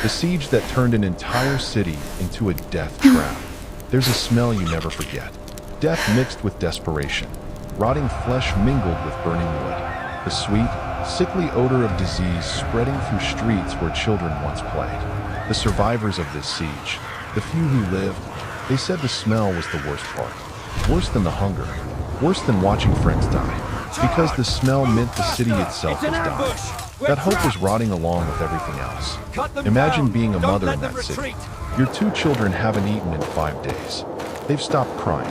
The siege that turned an entire city into a death trap. There's a smell you never forget. Death mixed with desperation. Rotting flesh mingled with burning wood. The sweet, sickly odor of disease spreading through streets where children once played. The survivors of this siege, the few who lived, they said the smell was the worst part. Worse than the hunger. Worse than watching friends die. Because the smell meant the city itself was dying. That hope was rotting along with everything else. Imagine being a mother in that city. Your 2 children haven't eaten in 5 days. They've stopped crying.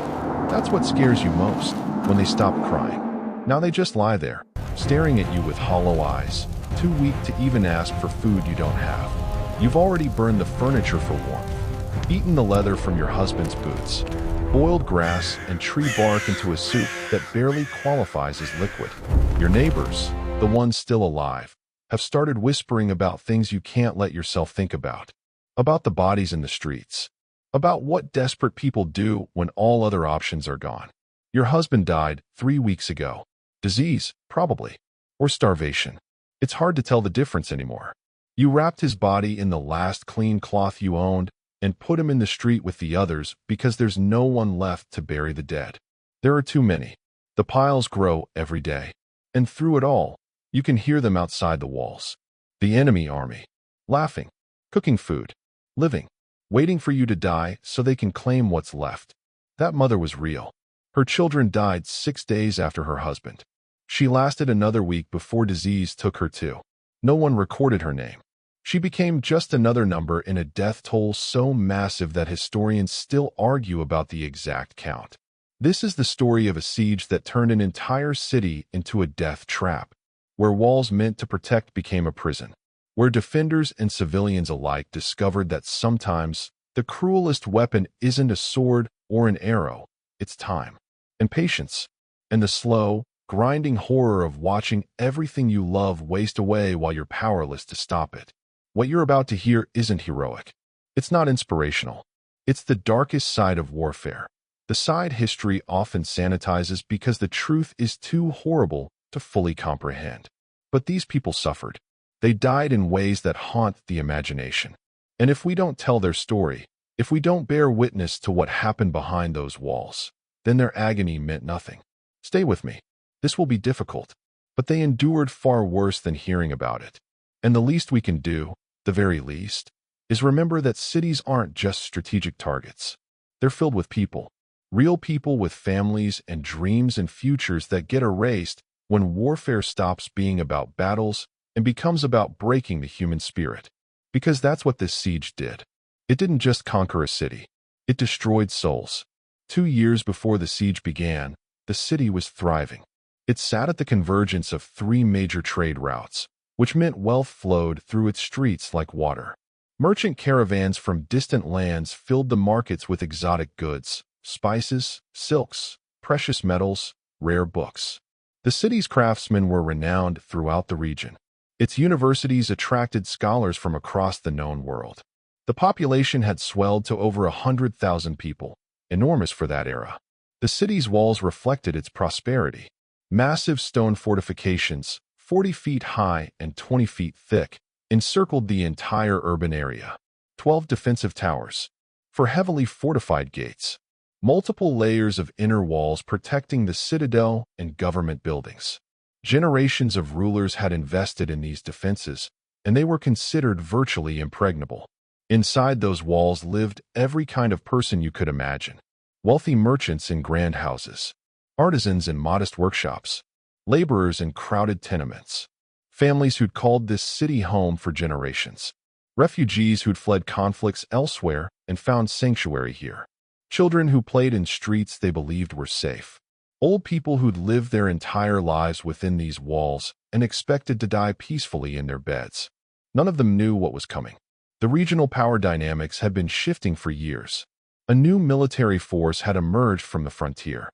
That's what scares you most, when they stop crying. Now they just lie there, staring at you with hollow eyes, too weak to even ask for food you don't have. You've already burned the furniture for warmth, eaten the leather from your husband's boots, boiled grass and tree bark into a soup that barely qualifies as liquid. Your neighbors, the ones still alive, have started whispering about things you can't let yourself think about the bodies in the streets, about what desperate people do when all other options are gone. Your husband died 3 weeks ago. Disease, probably, or starvation. It's hard to tell the difference anymore. You wrapped his body in the last clean cloth you owned and put him in the street with the others because there's no one left to bury the dead. There are too many. The piles grow every day. And through it all, you can hear them outside the walls. The enemy army, laughing, cooking food, living, waiting for you to die so they can claim what's left. That mother was real. Her children died 6 days after her husband. She lasted another week before disease took her too. No one recorded her name. She became just another number in a death toll so massive that historians still argue about the exact count. This is the story of a siege that turned an entire city into a death trap, where walls meant to protect became a prison, where defenders and civilians alike discovered that sometimes the cruelest weapon isn't a sword or an arrow, it's time and patience, and the slow, grinding horror of watching everything you love waste away while you're powerless to stop it. What you're about to hear isn't heroic. It's not inspirational. It's the darkest side of warfare. The side history often sanitizes because the truth is too horrible to fully comprehend. But these people suffered. They died in ways that haunt the imagination. And if we don't tell their story, if we don't bear witness to what happened behind those walls, then their agony meant nothing. Stay with me. This will be difficult, but they endured far worse than hearing about it. And the least we can do, the very least, is remember that cities aren't just strategic targets. They're filled with people. Real people with families and dreams and futures that get erased when warfare stops being about battles and becomes about breaking the human spirit. Because that's what this siege did. It didn't just conquer a city. It destroyed souls. 2 years before the siege began, the city was thriving. It sat at the convergence of 3 major trade routes, which meant wealth flowed through its streets like water. Merchant caravans from distant lands filled the markets with exotic goods, spices, silks, precious metals, rare books. The city's craftsmen were renowned throughout the region. Its universities attracted scholars from across the known world. The population had swelled to over 100,000 people, enormous for that era. The city's walls reflected its prosperity. Massive stone fortifications, 40 feet high and 20 feet thick, encircled the entire urban area. 12 defensive towers, for heavily fortified gates. Multiple layers of inner walls protecting the citadel and government buildings. Generations of rulers had invested in these defenses, and they were considered virtually impregnable. Inside those walls lived every kind of person you could imagine. Wealthy merchants in grand houses, artisans in modest workshops, laborers in crowded tenements, families who'd called this city home for generations, refugees who'd fled conflicts elsewhere and found sanctuary here, children who played in streets they believed were safe, old people who'd lived their entire lives within these walls and expected to die peacefully in their beds. None of them knew what was coming. The regional power dynamics had been shifting for years. A new military force had emerged from the frontier.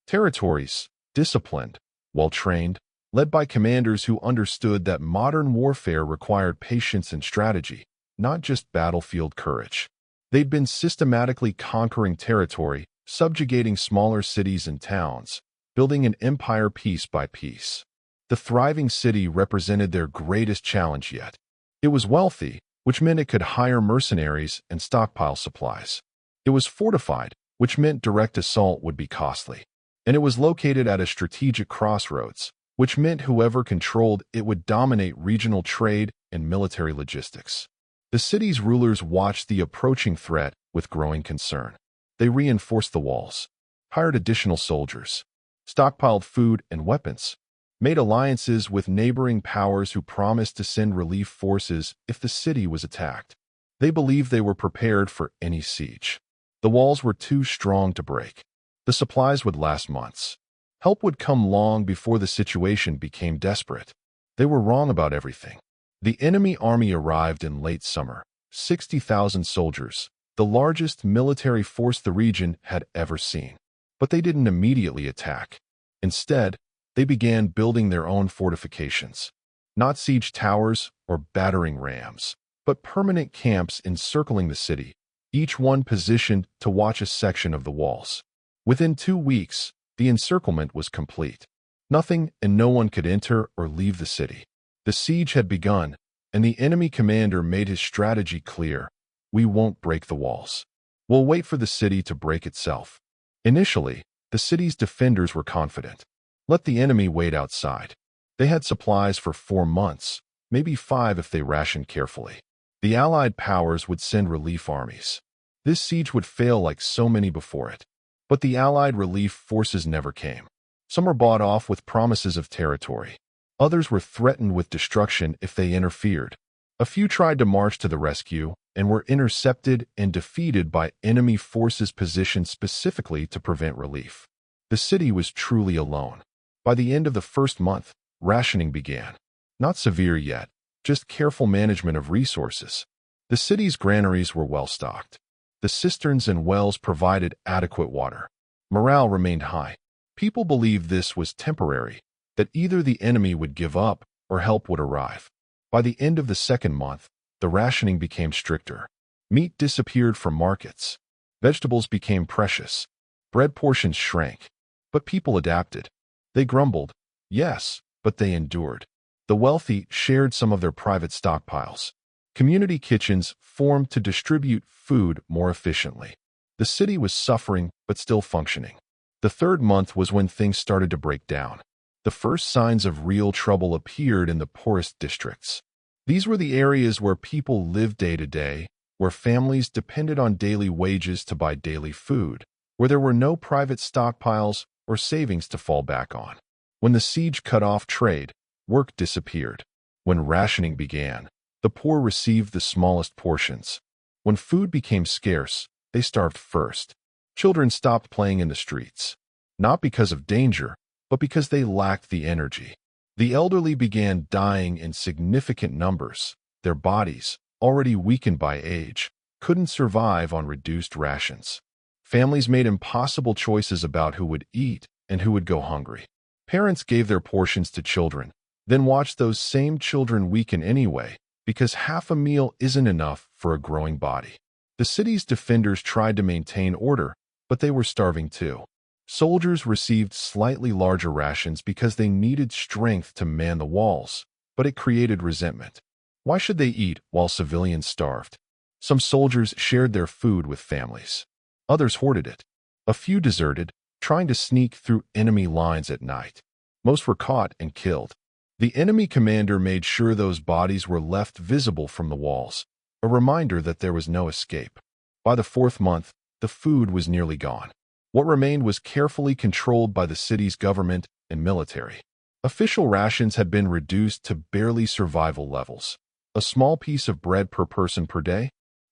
Territories, disciplined, well-trained, led by commanders who understood that modern warfare required patience and strategy, not just battlefield courage. They'd been systematically conquering territory, subjugating smaller cities and towns, building an empire piece by piece. The thriving city represented their greatest challenge yet. It was wealthy, which meant it could hire mercenaries and stockpile supplies. It was fortified, which meant direct assault would be costly. And it was located at a strategic crossroads, which meant whoever controlled it would dominate regional trade and military logistics. The city's rulers watched the approaching threat with growing concern. They reinforced the walls, hired additional soldiers, stockpiled food and weapons, made alliances with neighboring powers who promised to send relief forces if the city was attacked. They believed they were prepared for any siege. The walls were too strong to break. The supplies would last months. Help would come long before the situation became desperate. They were wrong about everything. The enemy army arrived in late summer, 60,000 soldiers, the largest military force the region had ever seen. But they didn't immediately attack. Instead, they began building their own fortifications. Not siege towers or battering rams, but permanent camps encircling the city, each one positioned to watch a section of the walls. Within 2 weeks, the encirclement was complete. Nothing and no one could enter or leave the city. The siege had begun, and the enemy commander made his strategy clear. We won't break the walls. We'll wait for the city to break itself. Initially, the city's defenders were confident. Let the enemy wait outside. They had supplies for 4 months, maybe 5 if they rationed carefully. The Allied powers would send relief armies. This siege would fail like so many before it. But the Allied relief forces never came. Some were bought off with promises of territory. Others were threatened with destruction if they interfered. A few tried to march to the rescue and were intercepted and defeated by enemy forces positioned specifically to prevent relief. The city was truly alone. By the end of the first month, rationing began. Not severe yet, just careful management of resources. The city's granaries were well stocked. The cisterns and wells provided adequate water. Morale remained high. People believed this was temporary, that either the enemy would give up or help would arrive. By the end of the second month, the rationing became stricter. Meat disappeared from markets. Vegetables became precious. Bread portions shrank. But people adapted. They grumbled, yes, but they endured. The wealthy shared some of their private stockpiles. Community kitchens formed to distribute food more efficiently. The city was suffering but still functioning. The third month was when things started to break down. The first signs of real trouble appeared in the poorest districts. These were the areas where people lived day to day, where families depended on daily wages to buy daily food, where there were no private stockpiles or savings to fall back on. When the siege cut off trade, work disappeared. When rationing began, the poor received the smallest portions. When food became scarce, they starved first. Children stopped playing in the streets, not because of danger, but because they lacked the energy. The elderly began dying in significant numbers. Their bodies, already weakened by age, couldn't survive on reduced rations. Families made impossible choices about who would eat and who would go hungry. Parents gave their portions to children, then watched those same children weaken anyway, because half a meal isn't enough for a growing body. The city's defenders tried to maintain order, but they were starving too. Soldiers received slightly larger rations because they needed strength to man the walls, but it created resentment. Why should they eat while civilians starved? Some soldiers shared their food with families. Others hoarded it. A few deserted, trying to sneak through enemy lines at night. Most were caught and killed. The enemy commander made sure those bodies were left visible from the walls, a reminder that there was no escape. By the fourth month, the food was nearly gone. What remained was carefully controlled by the city's government and military. Official rations had been reduced to barely survival levels. A small piece of bread per person per day.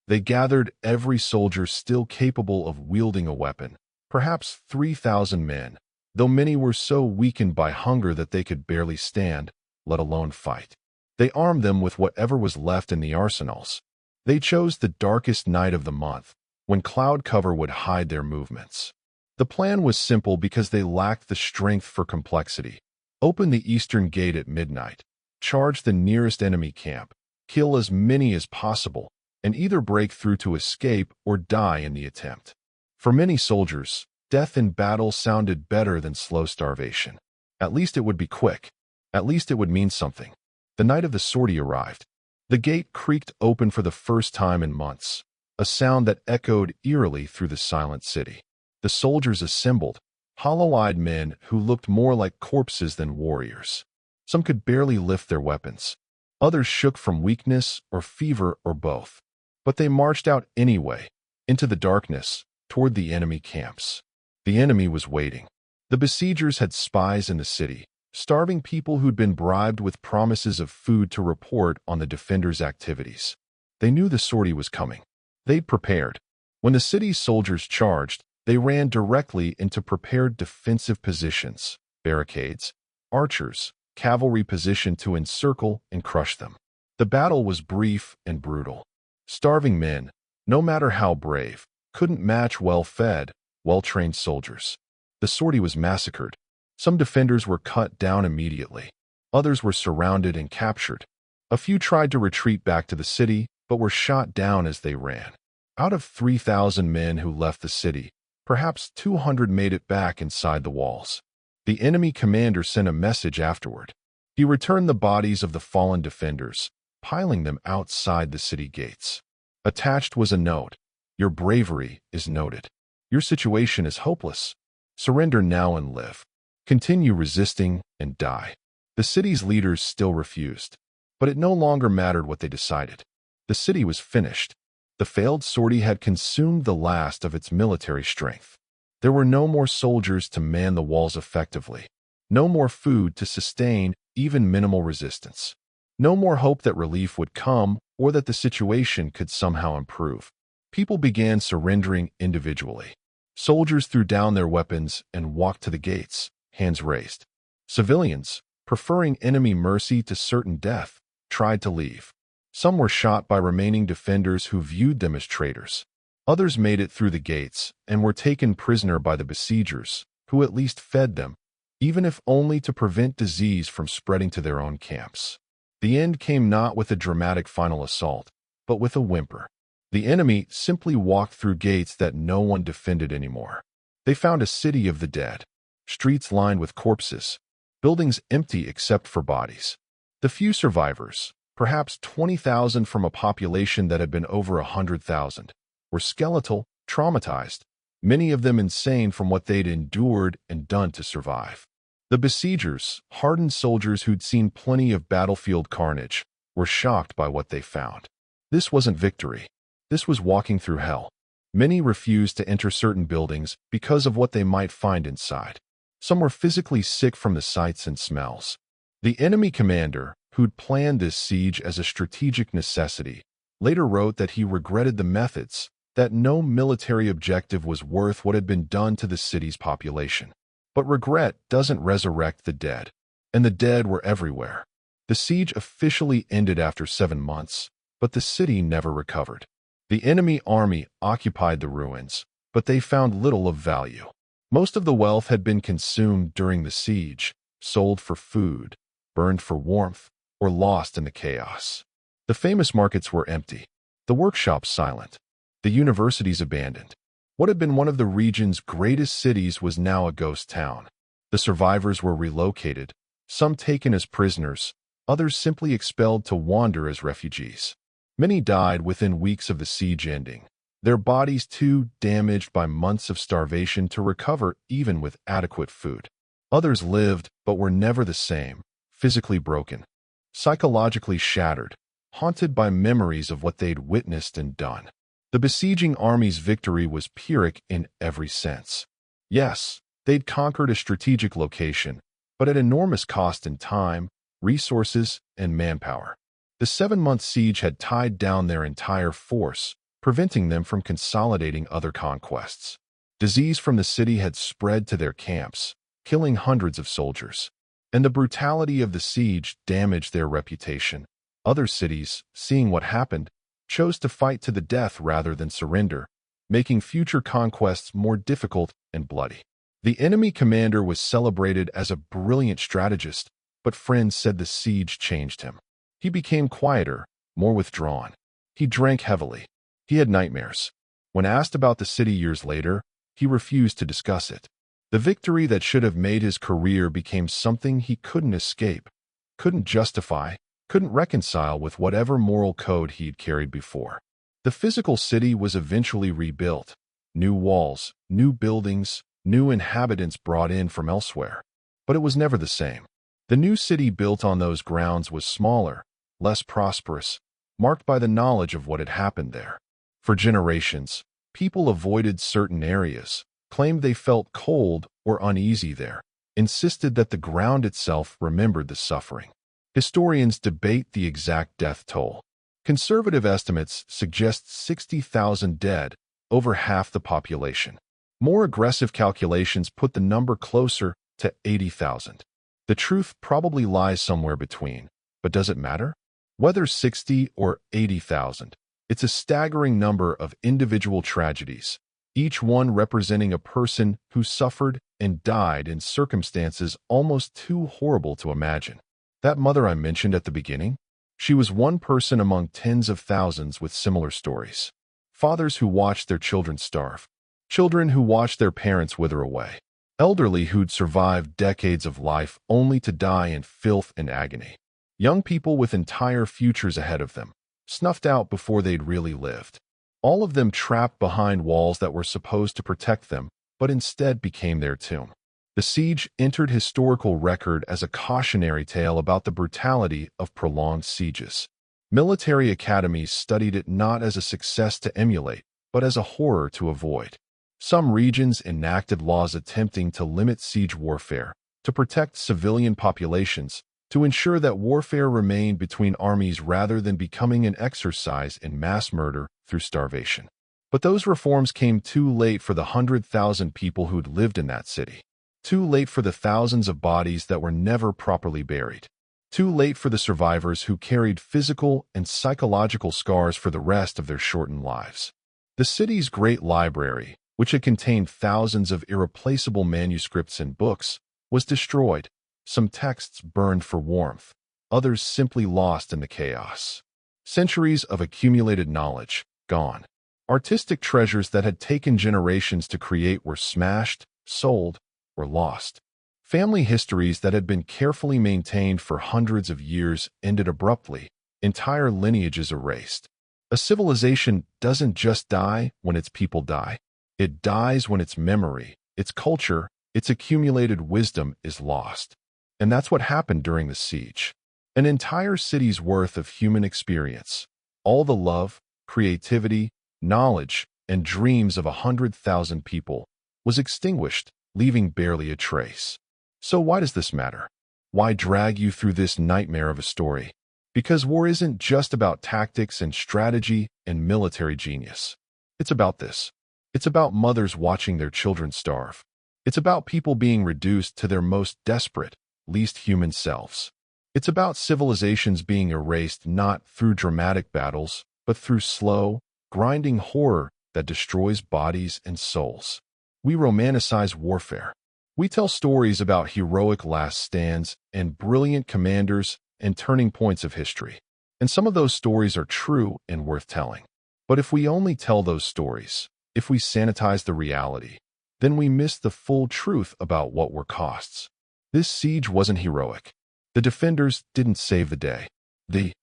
They gathered every soldier still capable of wielding a weapon, perhaps 3,000 men, though many were so weakened by hunger that they could barely stand, let alone fight. They armed them with whatever was left in the arsenals. They chose the darkest night of the month, when cloud cover would hide their movements. The plan was simple because they lacked the strength for complexity. Open the eastern gate at midnight, charge the nearest enemy camp, kill as many as possible, and either break through to escape or die in the attempt. For many soldiers, death in battle sounded better than slow starvation. At least it would be quick. At least it would mean something. The night of the sortie arrived. The gate creaked open for the first time in months, a sound that echoed eerily through the silent city. The soldiers assembled, hollow-eyed men who looked more like corpses than warriors. Some could barely lift their weapons. Others shook from weakness or fever or both. But they marched out anyway, into the darkness, toward the enemy camps. The enemy was waiting. The besiegers had spies in the city, starving people who'd been bribed with promises of food to report on the defenders' activities. They knew the sortie was coming. They'd prepared. When the city's soldiers charged, they ran directly into prepared defensive positions, barricades, archers, cavalry positioned to encircle and crush them. The battle was brief and brutal. Starving men, no matter how brave, couldn't match well-fed, well-trained soldiers. The sortie was massacred. Some defenders were cut down immediately. Others were surrounded and captured. A few tried to retreat back to the city, but were shot down as they ran. Out of 3,000 men who left the city, perhaps 200 made it back inside the walls. The enemy commander sent a message afterward. He returned the bodies of the fallen defenders, piling them outside the city gates. Attached was a note. Your bravery is noted. Your situation is hopeless. Surrender now and live. Continue resisting and die. The city's leaders still refused, but it no longer mattered what they decided. The city was finished. The failed sortie had consumed the last of its military strength. There were no more soldiers to man the walls effectively. No more food to sustain even minimal resistance. No more hope that relief would come or that the situation could somehow improve. People began surrendering individually. Soldiers threw down their weapons and walked to the gates, hands raised. Civilians, preferring enemy mercy to certain death, tried to leave. Some were shot by remaining defenders who viewed them as traitors. Others made it through the gates and were taken prisoner by the besiegers, who at least fed them, even if only to prevent disease from spreading to their own camps. The end came not with a dramatic final assault, but with a whimper. The enemy simply walked through gates that no one defended anymore. They found a city of the dead, streets lined with corpses, buildings empty except for bodies. The few survivors, perhaps 20,000 from a population that had been over 100,000, were skeletal, traumatized, many of them insane from what they'd endured and done to survive. The besiegers, hardened soldiers who'd seen plenty of battlefield carnage, were shocked by what they found. This wasn't victory. This was walking through hell. Many refused to enter certain buildings because of what they might find inside. Some were physically sick from the sights and smells. The enemy commander, who'd planned this siege as a strategic necessity, later wrote that he regretted the methods, that no military objective was worth what had been done to the city's population. But regret doesn't resurrect the dead, and the dead were everywhere. The siege officially ended after 7 months, but the city never recovered. The enemy army occupied the ruins, but they found little of value. Most of the wealth had been consumed during the siege, sold for food, burned for warmth, or lost in the chaos. The famous markets were empty, the workshops silent, the universities abandoned. What had been one of the region's greatest cities was now a ghost town. The survivors were relocated, some taken as prisoners, others simply expelled to wander as refugees. Many died within weeks of the siege ending, their bodies too damaged by months of starvation to recover even with adequate food. Others lived but were never the same, physically broken, psychologically shattered, haunted by memories of what they'd witnessed and done. The besieging army's victory was Pyrrhic in every sense. Yes, they'd conquered a strategic location, but at enormous cost in time, resources, and manpower. The 7-month siege had tied down their entire force, preventing them from consolidating other conquests. Disease from the city had spread to their camps, killing hundreds of soldiers. And the brutality of the siege damaged their reputation. Other cities, seeing what happened, chose to fight to the death rather than surrender, making future conquests more difficult and bloody. The enemy commander was celebrated as a brilliant strategist, but friends said the siege changed him. He became quieter, more withdrawn. He drank heavily. He had nightmares. When asked about the city years later, he refused to discuss it. The victory that should have made his career became something he couldn't escape, couldn't justify, couldn't reconcile with whatever moral code he'd carried before. The physical city was eventually rebuilt. New walls, new buildings, new inhabitants brought in from elsewhere. But it was never the same. The new city built on those grounds was smaller, less prosperous, marked by the knowledge of what had happened there. For generations, people avoided certain areas, claimed they felt cold or uneasy there, insisted that the ground itself remembered the suffering. Historians debate the exact death toll. Conservative estimates suggest 60,000 dead, over half the population. More aggressive calculations put the number closer to 80,000. The truth probably lies somewhere between, but does it matter? Whether 60 or 80,000, it's a staggering number of individual tragedies, each one representing a person who suffered and died in circumstances almost too horrible to imagine. That mother I mentioned at the beginning? She was one person among tens of thousands with similar stories. Fathers who watched their children starve. Children who watched their parents wither away. Elderly who'd survived decades of life only to die in filth and agony. Young people with entire futures ahead of them, snuffed out before they'd really lived. All of them trapped behind walls that were supposed to protect them, but instead became their tomb. The siege entered historical record as a cautionary tale about the brutality of prolonged sieges. Military academies studied it not as a success to emulate, but as a horror to avoid. Some regions enacted laws attempting to limit siege warfare, to protect civilian populations, to ensure that warfare remained between armies rather than becoming an exercise in mass murder through starvation. But those reforms came too late for the 100,000 people who'd lived in that city. Too late for the thousands of bodies that were never properly buried. Too late for the survivors who carried physical and psychological scars for the rest of their shortened lives. The city's great library, which had contained thousands of irreplaceable manuscripts and books, was destroyed. Some texts burned for warmth, others simply lost in the chaos. Centuries of accumulated knowledge, gone. Artistic treasures that had taken generations to create were smashed, sold, or lost. Family histories that had been carefully maintained for hundreds of years ended abruptly, entire lineages erased. A civilization doesn't just die when its people die. It dies when its memory, its culture, its accumulated wisdom is lost. And that's what happened during the siege. An entire city's worth of human experience, all the love, creativity, knowledge, and dreams of 100,000 people, was extinguished, leaving barely a trace. So why does this matter? Why drag you through this nightmare of a story? Because war isn't just about tactics and strategy and military genius. It's about this. It's about mothers watching their children starve. It's about people being reduced to their most desperate, least human selves. It's about civilizations being erased not through dramatic battles, but through slow, grinding horror that destroys bodies and souls. We romanticize warfare. We tell stories about heroic last stands and brilliant commanders and turning points of history. And some of those stories are true and worth telling. But if we only tell those stories, if we sanitize the reality, then we miss the full truth about what were costs. This siege wasn't heroic. The defenders didn't save the day. The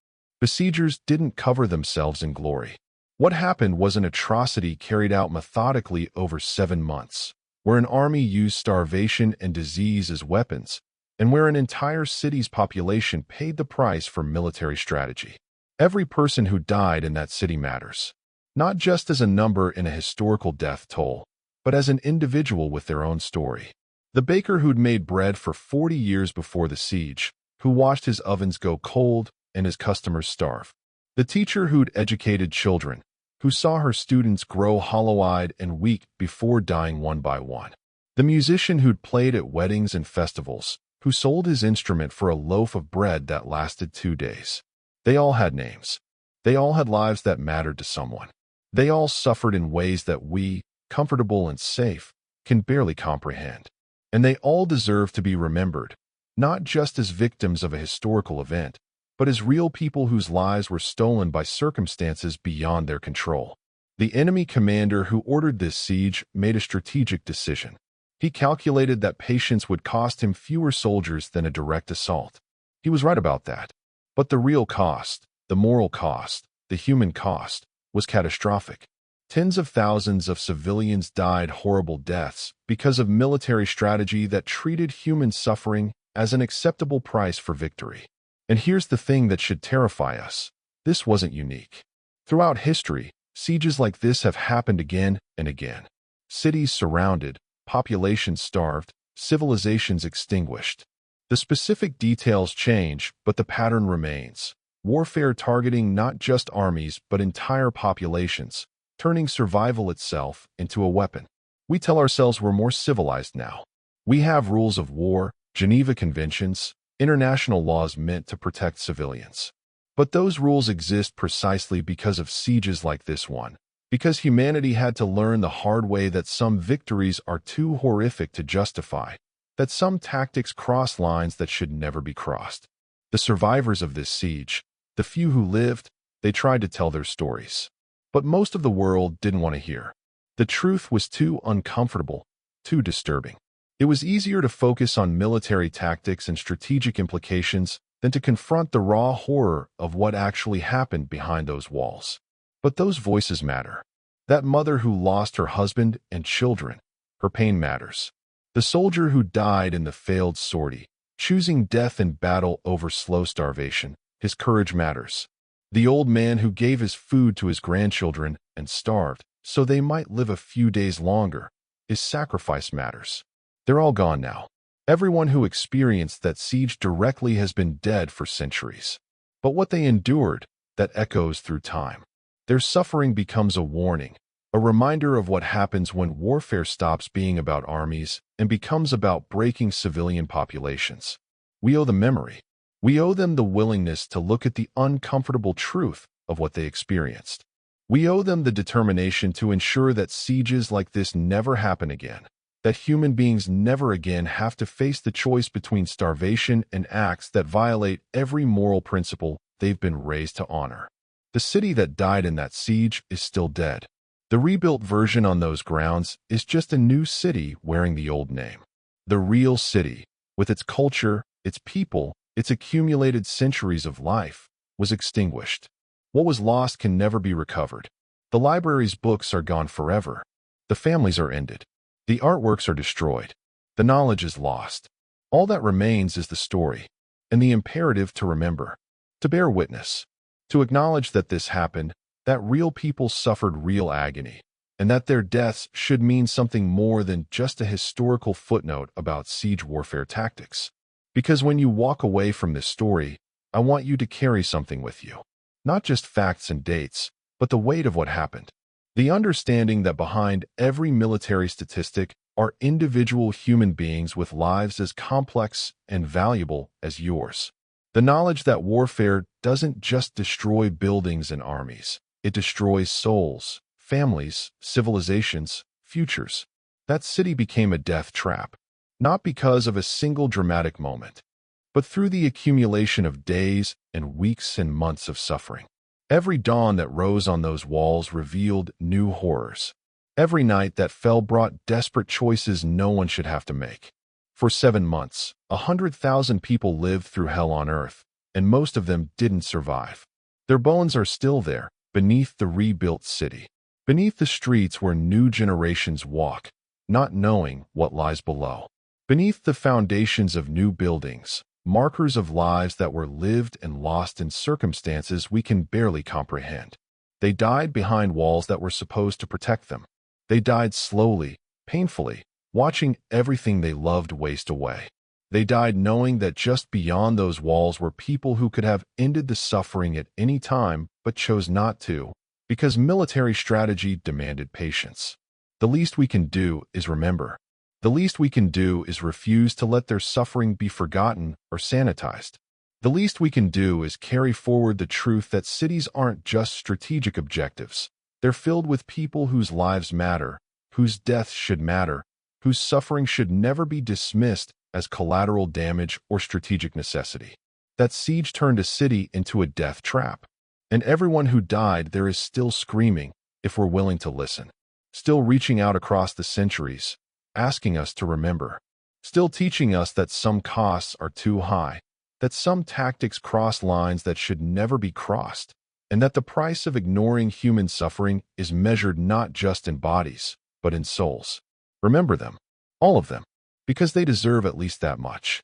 besiegers didn't cover themselves in glory. What happened was an atrocity carried out methodically over 7 months, where an army used starvation and disease as weapons, and where an entire city's population paid the price for military strategy. Every person who died in that city matters, not just as a number in a historical death toll, but as an individual with their own story. The baker who'd made bread for 40 years before the siege, who watched his ovens go cold and his customers starve. The teacher who'd educated children, who saw her students grow hollow-eyed and weak before dying one by one. The musician who'd played at weddings and festivals, who sold his instrument for a loaf of bread that lasted 2 days. They all had names. They all had lives that mattered to someone. They all suffered in ways that we, comfortable and safe, can barely comprehend. And they all deserve to be remembered, not just as victims of a historical event, but as real people whose lives were stolen by circumstances beyond their control. The enemy commander who ordered this siege made a strategic decision. He calculated that patience would cost him fewer soldiers than a direct assault. He was right about that. But the real cost, the moral cost, the human cost, was catastrophic. Tens of thousands of civilians died horrible deaths because of military strategy that treated human suffering as an acceptable price for victory. And here's the thing that should terrify us. This wasn't unique. Throughout history, sieges like this have happened again and again. Cities surrounded, populations starved, civilizations extinguished. The specific details change, but the pattern remains. Warfare targeting not just armies but entire populations, turning survival itself into a weapon. We tell ourselves we're more civilized now. We have rules of war, Geneva Conventions, international laws meant to protect civilians. But those rules exist precisely because of sieges like this one, because humanity had to learn the hard way that some victories are too horrific to justify, that some tactics cross lines that should never be crossed. The survivors of this siege, the few who lived, they tried to tell their stories. But most of the world didn't want to hear. The truth was too uncomfortable, too disturbing. It was easier to focus on military tactics and strategic implications than to confront the raw horror of what actually happened behind those walls. But those voices matter. That mother who lost her husband and children, her pain matters. The soldier who died in the failed sortie, choosing death in battle over slow starvation, his courage matters. The old man who gave his food to his grandchildren and starved so they might live a few days longer, his sacrifice matters. They're all gone now. Everyone who experienced that siege directly has been dead for centuries. But what they endured, that echoes through time. Their suffering becomes a warning, a reminder of what happens when warfare stops being about armies and becomes about breaking civilian populations. We owe them memory. We owe them the willingness to look at the uncomfortable truth of what they experienced. We owe them the determination to ensure that sieges like this never happen again, that human beings never again have to face the choice between starvation and acts that violate every moral principle they've been raised to honor. The city that died in that siege is still dead. The rebuilt version on those grounds is just a new city wearing the old name. The real city, with its culture, its people, its accumulated centuries of life, was extinguished. What was lost can never be recovered. The library's books are gone forever. The families are ended. The artworks are destroyed. The knowledge is lost. All that remains is the story, and the imperative to remember, to bear witness, to acknowledge that this happened, that real people suffered real agony, and that their deaths should mean something more than just a historical footnote about siege warfare tactics. Because when you walk away from this story, I want you to carry something with you. Not just facts and dates, but the weight of what happened. The understanding that behind every military statistic are individual human beings with lives as complex and valuable as yours. The knowledge that warfare doesn't just destroy buildings and armies. It destroys souls, families, civilizations, futures. That city became a death trap. Not because of a single dramatic moment, but through the accumulation of days and weeks and months of suffering. Every dawn that rose on those walls revealed new horrors. Every night that fell brought desperate choices no one should have to make. For 7 months, 100,000 people lived through hell on earth, and most of them didn't survive. Their bones are still there, beneath the rebuilt city, beneath the streets where new generations walk, not knowing what lies below. Beneath the foundations of new buildings, markers of lives that were lived and lost in circumstances we can barely comprehend. They died behind walls that were supposed to protect them. They died slowly, painfully, watching everything they loved waste away. They died knowing that just beyond those walls were people who could have ended the suffering at any time but chose not to, because military strategy demanded patience. The least we can do is remember. The least we can do is refuse to let their suffering be forgotten or sanitized. The least we can do is carry forward the truth that cities aren't just strategic objectives. They're filled with people whose lives matter, whose deaths should matter, whose suffering should never be dismissed as collateral damage or strategic necessity. That siege turned a city into a death trap. And everyone who died there is still screaming, if we're willing to listen. Still reaching out across the centuries, asking us to remember. Still teaching us that some costs are too high, that some tactics cross lines that should never be crossed, and that the price of ignoring human suffering is measured not just in bodies, but in souls. Remember them, all of them, because they deserve at least that much.